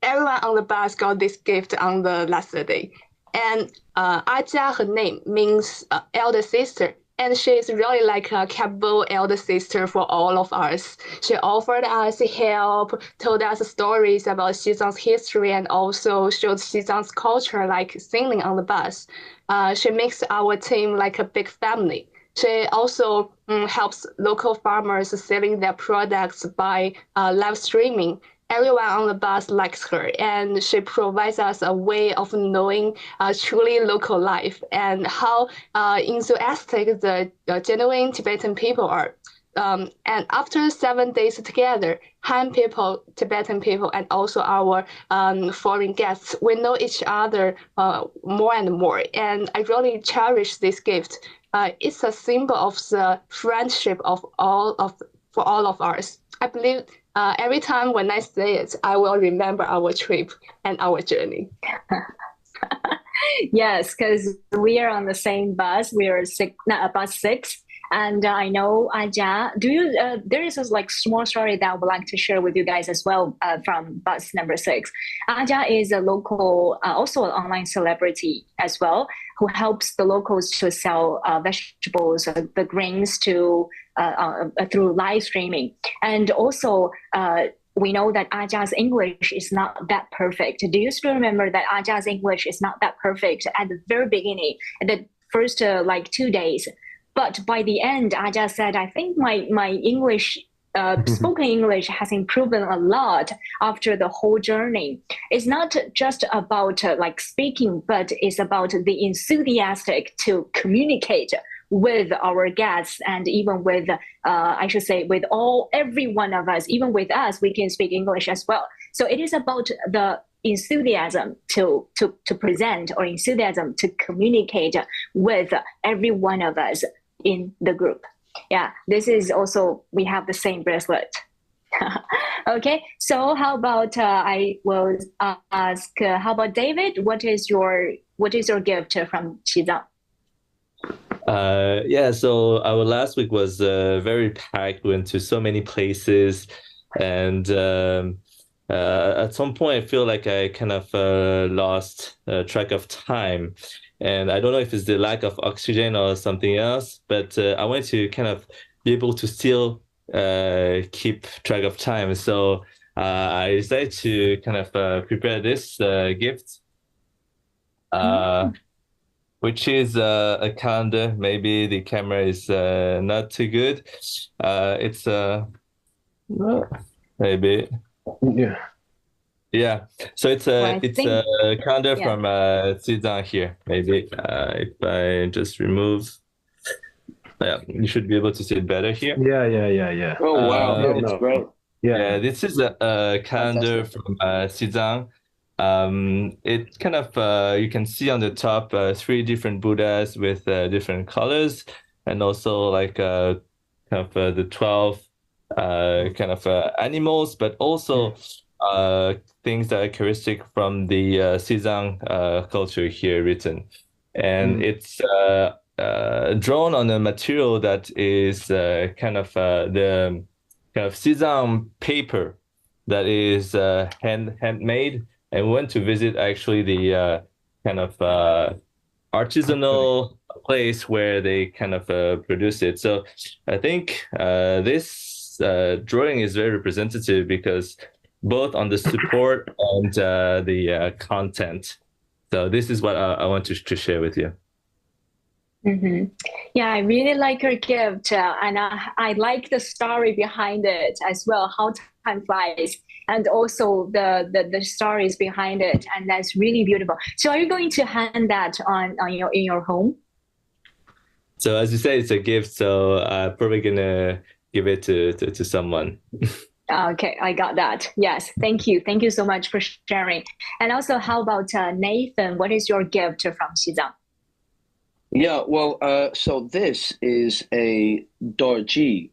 everyone on the bus got this gift on the last day. And Ajia, her name means elder sister. And she's really like a capable elder sister for all of us. She offered us help, told us stories about Xizang's history, and also showed Xizang's culture, like singing on the bus. She makes our team like a big family. She also helps local farmers selling their products by live streaming. Everyone on the bus likes her, and she provides us a way of knowing truly local life and how enthusiastic the genuine Tibetan people are. And after 7 days together, Han people, Tibetan people, and also our foreign guests, we know each other more and more. And I really cherish this gift. It's a symbol of the friendship of for all of us. I believe every time when I say it, I will remember our trip and our journey. Yes, because we are on the same bus. We are bus 6. And I know Aja, there is a like small story that I would like to share with you guys as well from bus number 6. Aja is a local, also an online celebrity as well, who helps the locals to sell vegetables, the grains through live streaming. And also, we know that Aja's English is not that perfect. Do you still remember that Aja's English is not that perfect at the very beginning, at the first 2 days? But by the end, Aja said, I think my English, spoken English has improved a lot after the whole journey. It's not just about like speaking, but it's about the enthusiastic to communicate with our guests and even with, I should say, with every one of us, even with us, we can speak English as well. So it is about the enthusiasm to present or enthusiasm to communicate with every one of us in the group. Yeah, this is also, we have the same bracelet. Okay, so how about I will ask, how about David? What is your gift from Xizang? Yeah, so our last week was very packed. We went to so many places, and at some point I feel like I kind of lost track of time. And I don't know if it's the lack of oxygen or something else, but I wanted to kind of be able to still keep track of time. So I decided to kind of prepare this gift, which is a calendar. Maybe the camera is not too good. It's maybe. Yeah, so it's a calendar from Xizang here. Maybe if I just remove, yeah, you should be able to see it better here. Yeah. Oh wow, that's great. Yeah, this is a calendar from Xizang. It kind of you can see on the top 3 different Buddhas with different colors, and also like kind of the 12 kind of animals, but also things that are characteristic from the Xizang culture here written. And it's drawn on a material that is kind of the kind of Xizang paper that is handmade. And we went to visit actually the kind of artisanal place where they kind of produce it. So I think this drawing is very representative because both on the support and the content. So this is what I want to share with you. Mm-hmm. Yeah, I really like your gift, and I like the story behind it as well, how time flies, and also the stories behind it, and that's really beautiful. So are you going to hand that in your home? So as you say, it's a gift, so I'm probably gonna give it to someone. Okay, I got that. Yes, thank you. Thank you so much for sharing. And also, how about Nathan? What is your gift from Xizang? Yeah, well, so this is a dorji,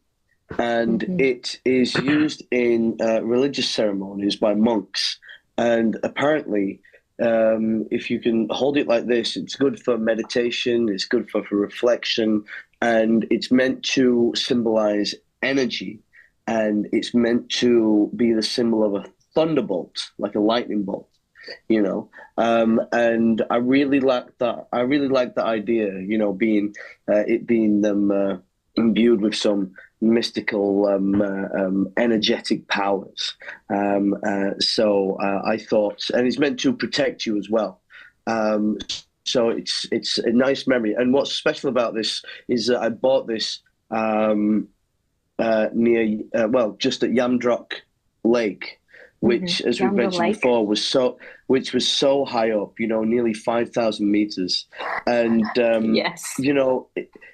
and it is used in religious ceremonies by monks. And apparently, if you can hold it like this, it's good for meditation, it's good for reflection, and it's meant to symbolize energy. And it's meant to be the symbol of thunderbolt, like a lightning bolt, you know. And I really like that. I really like the idea, you know, being imbued with some mystical, energetic powers. So I thought, and it's meant to protect you as well. So it's a nice memory. And what's special about this is that I bought this near, just at Yamdrok Lake, which, as we've mentioned before, was so high up, you know, nearly 5,000 meters, and yes, you know,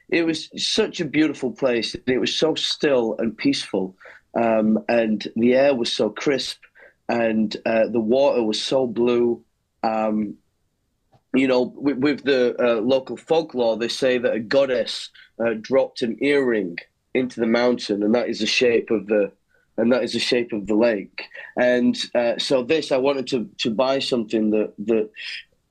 it was such a beautiful place. It was so still and peaceful, and the air was so crisp, and the water was so blue. You know, with the local folklore, they say that a goddess dropped an earring into the mountain, and that is the shape of the lake. And so this, I wanted to buy something that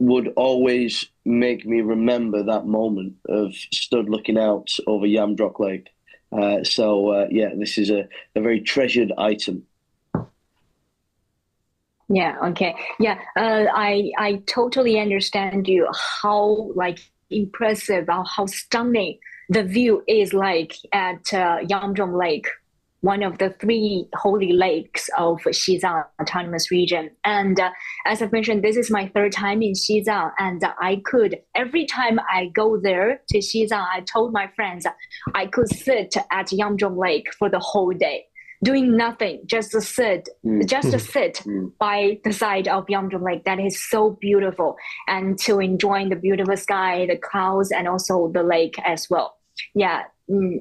would always make me remember that moment of stood looking out over Yamdrok Lake. Yeah, this is a very treasured item. Yeah, okay. Yeah, I totally understand you, how like impressive, how stunning the view is like at Yamdrok Lake, one of the 3 holy lakes of Xizang Autonomous Region. And as I've mentioned, this is my 3rd time in Xizang, and every time I go there to Xizang, I told my friends I could sit at Yamdrok Lake for the whole day, doing nothing, just to sit by the side of Yamdrok Lake. That is so beautiful, and to enjoy the beautiful sky, the clouds, and also the lake as well. Yeah,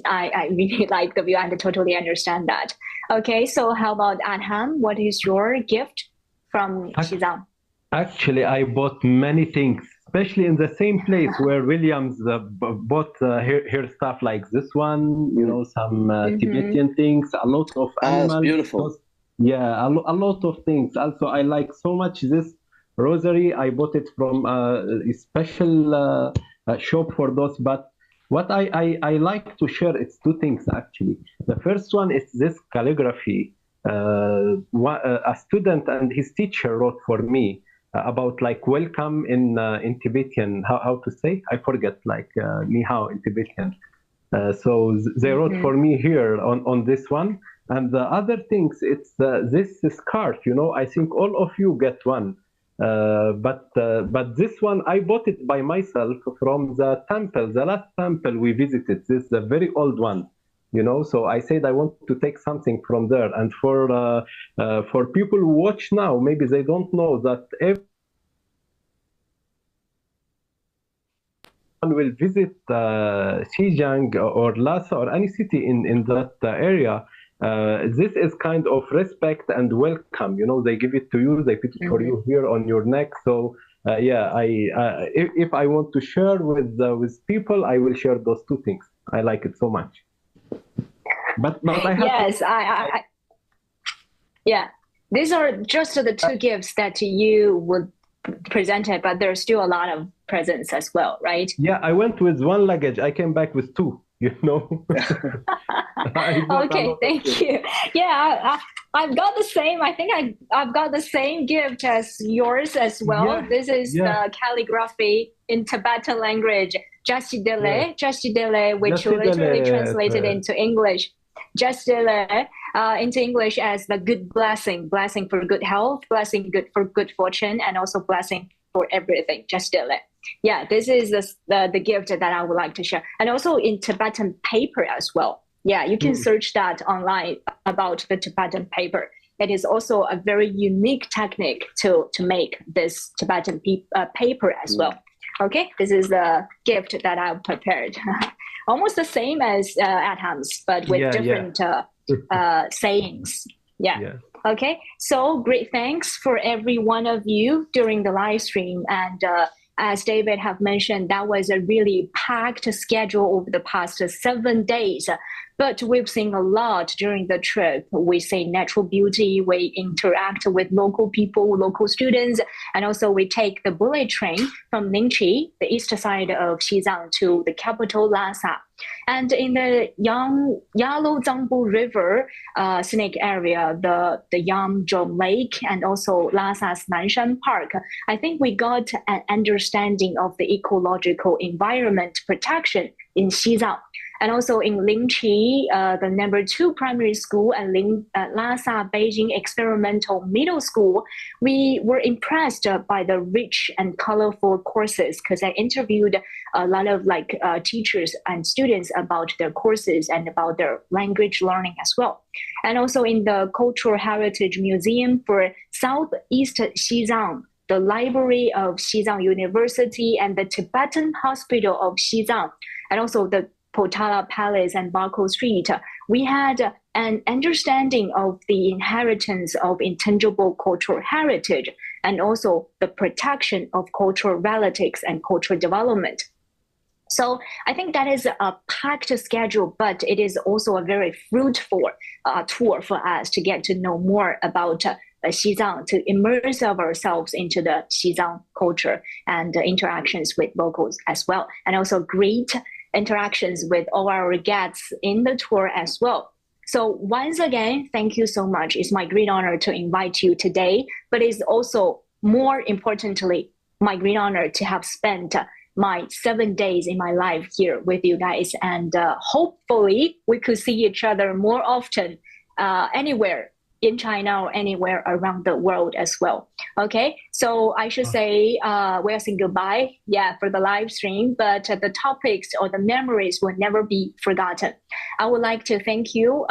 I really like the view and I totally understand that. Okay, so how about Adham? What is your gift from Xizang? Actually, I bought many things, especially in the same place where Williams bought her stuff, like this one, you know, some Tibetan things, a lot of animals. That's beautiful. Yeah, a lot of things. Also, I like so much this rosary. I bought it from a special shop for those. But what I like to share, it's 2 things actually. The first one is this calligraphy. A student and his teacher wrote for me about like welcome in Tibetan. How to say? I forget, like ni hao in Tibetan. So they wrote for me here on this one. And the other things, it's this scarf. You know, I think all of you get one. But this one, I bought it by myself from the temple, the last temple we visited. This is a very old one, you know. So I said I want to take something from there. And for people who watch now, maybe they don't know that everyone will visit Xizang or Lhasa or any city in that area. This is kind of respect and welcome. You know, they give it to you, they put it for you here on your neck. So yeah, if I want to share with people, I will share those 2 things. I like it so much. But I have yeah, these are just the 2 gifts that you would present it, but there's still a lot of presents as well, right? Yeah, I went with 1 luggage. I came back with 2. You know. Okay, thank you. Yeah, I've got the same. I think I've got the same gift as yours as well. Yeah, this is the calligraphy in Tibetan language, Jashidele, which literally translated into English. Jashidele into English as the good blessing for good health, blessing for good fortune, and also blessing for everything. Jashidele. Yeah, this is the gift that I would like to share. And also in Tibetan paper as well. Yeah, you can search that online about the Tibetan paper. It is also a very unique technique to make this Tibetan paper as well. Okay, this is the gift that I've prepared. Almost the same as Adham's, but with different sayings. Yeah. Okay, so great thanks for every one of you during the live stream. And as David have mentioned, that was a really packed schedule over the past 7 days. But we've seen a lot during the trip. We see natural beauty, we interact with local people, local students, and also we take the bullet train from Nyingchi, the east side of Xizang, to the capital Lhasa. And in the Yalozangbu River scenic area, the Yangzhou Lake, and also Lhasa's Nanshan Park, I think we got an understanding of the ecological environment protection in Xizang. And also in Nyingchi, the #2 primary school, and Lhasa Beijing Experimental Middle School, we were impressed by the rich and colorful courses, because I interviewed a lot of teachers and students about their courses and about their language learning as well. And also in the Cultural Heritage Museum for Southeast Xizang, the Library of Xizang University, and the Tibetan Hospital of Xizang, and also the Potala Palace and Barco Street, we had an understanding of the inheritance of intangible cultural heritage, and also the protection of cultural relics and cultural development. So I think that is a packed schedule, but it is also a very fruitful tour for us to get to know more about Xizang, to immerse ourselves into the Xizang culture and interactions with locals as well, and also great interactions with all our guests in the tour as well. So once again, thank you so much. It's my great honor to invite you today, but it's also more importantly, my great honor to have spent my 7 days in my life here with you guys. And hopefully we could see each other more often anywhere in China or anywhere around the world as well. Okay, so I should say we're saying goodbye, for the live stream, but the topics or the memories will never be forgotten. I would like to thank you,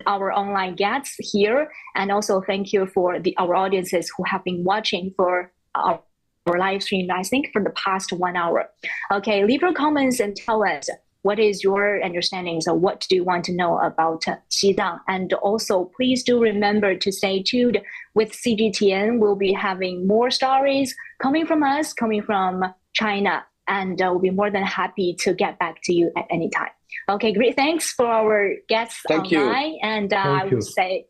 our online guests here, and also thank you for our audiences who have been watching for our live stream, I think, for the past 1 hour. Okay, leave your comments and tell us what is your understanding? So what do you want to know about Xizang? And also, please do remember to stay tuned with CGTN. We'll be having more stories coming from us, coming from China, and we'll be more than happy to get back to you at any time. Okay, great. Thanks for our guests online. And I would say,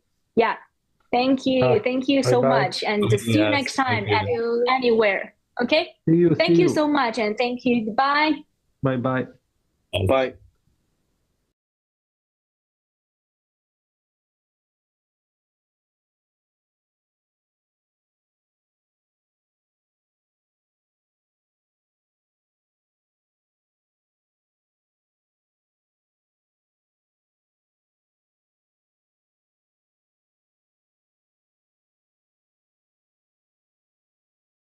thank you. Thank you so much. And see you next time anywhere. Okay? See you. Thank you so much. And thank you. Goodbye. Bye-bye. Bye.